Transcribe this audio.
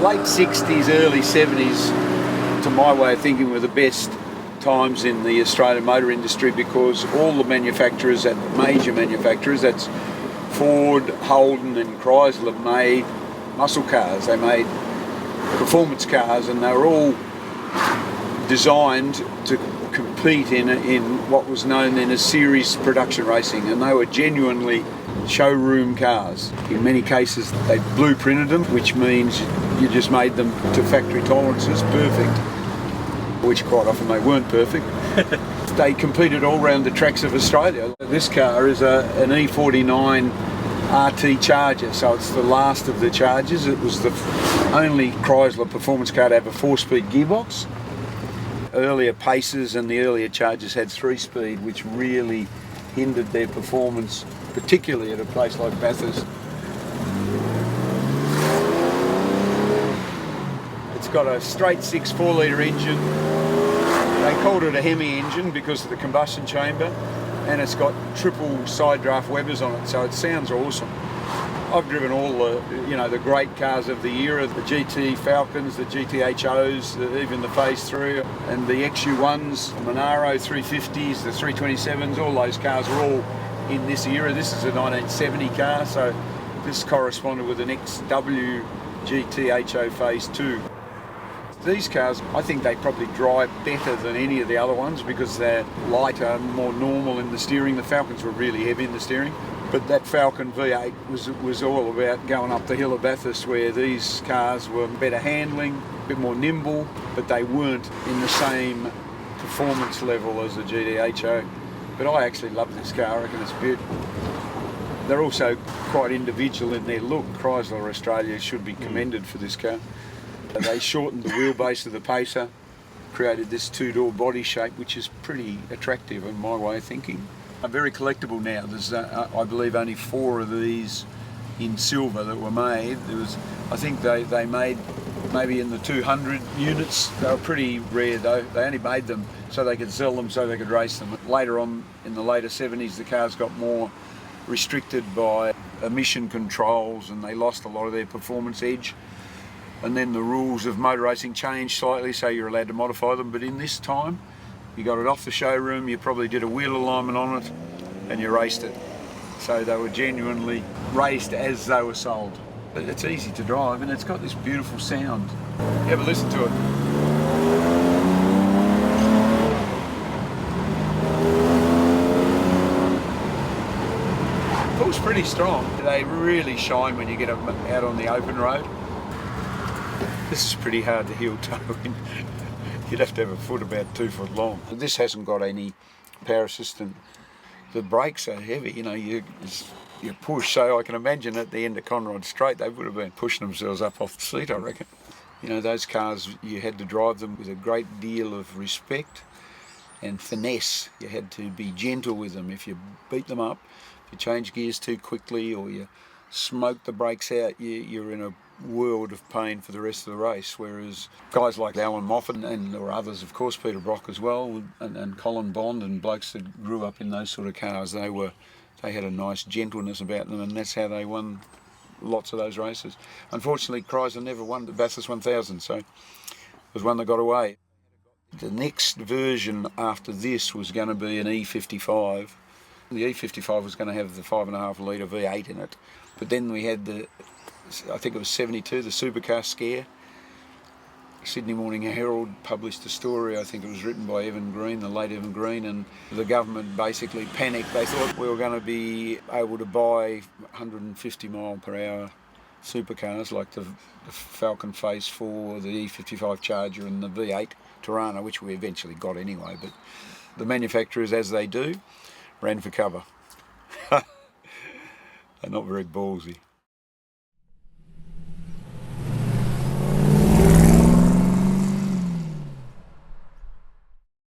late 60s, early 70s, to my way of thinking, were the best times in the Australian motor industry, because all the manufacturers, major manufacturers, that's Ford, Holden and Chrysler, made muscle cars. They made performance cars, and they were all designed to compete in what was known then as series production racing, and they were genuinely showroom cars. In many cases they blueprinted them, which means you just made them to factory tolerances, perfect, which quite often they weren't perfect. They competed all around the tracks of Australia. This car is an E49 RT Charger, so it's the last of the Chargers. It was the only Chrysler performance car to have a 4-speed gearbox. Earlier Pacers and the earlier Chargers had 3-speed, which really hindered their performance, particularly at a place like Bathurst. It's got a straight 6 4-litre engine. They called it a Hemi engine because of the combustion chamber, and it's got triple side draft Webers on it, so it sounds awesome. I've driven all the great cars of the era, the GT Falcons, the GT-HOs, even the Phase 3, and the XU1s, the Monaro 350s, the 327s, all those cars are all in this era. This is a 1970 car, so this corresponded with an XW GT-HO Phase 2. These cars, I think they probably drive better than any of the other ones because they're lighter, more normal in the steering. The Falcons were really heavy in the steering. But that Falcon V8 was all about going up the hill of Bathurst, where these cars were better handling, a bit more nimble, but they weren't in the same performance level as the GT-HO. But I actually love this car. I reckon it's beautiful. They're also quite individual in their look. Chrysler Australia should be commended for this car. They shortened the wheelbase of the Pacer, created this 2-door body shape, which is pretty attractive in my way of thinking. Very collectible now. There's, I believe, only 4 of these in silver that were made. I think they made maybe in the 200 units. They were pretty rare though. They only made them so they could sell them, so they could race them. Later on, in the later 70s, the cars got more restricted by emission controls, and they lost a lot of their performance edge. And then the rules of motor racing changed slightly, so you're allowed to modify them. But in this time, you got it off the showroom, you probably did a wheel alignment on it, and you raced it. So they were genuinely raced as they were sold. But it's easy to drive, and it's got this beautiful sound. You ever listen to it? It pulls pretty strong. They really shine when you get them out on the open road. This is pretty hard to heel toe in. You'd have to have a foot about 2 foot long. This hasn't got any power assistant. The brakes are heavy, you push. So I can imagine at the end of Conrod Straight, they would have been pushing themselves up off the seat, I reckon. Those cars, you had to drive them with a great deal of respect and finesse. You had to be gentle with them. If you beat them up, if you change gears too quickly, or you smoke the brakes out, you're in a world of pain for the rest of the race. Whereas guys like Alan Moffat or others, of course, Peter Brock as well, and Colin Bond and blokes that grew up in those sort of cars, they had a nice gentleness about them, and that's how they won lots of those races. Unfortunately, Chrysler never won the Bathurst 1000, so it was one that got away. The next version after this was going to be an E55. The E55 was going to have the 5.5 litre V8 in it, but then we had I think it was 72, the Supercar scare. Sydney Morning Herald published a story, I think it was written by Evan Green, the late Evan Green, and the government basically panicked. They thought we were going to be able to buy 150 mile per hour supercars like the Falcon Phase 4, the E55 Charger and the V8 Tirana, which we eventually got anyway, but the manufacturers, as they do, ran for cover. They're not very ballsy.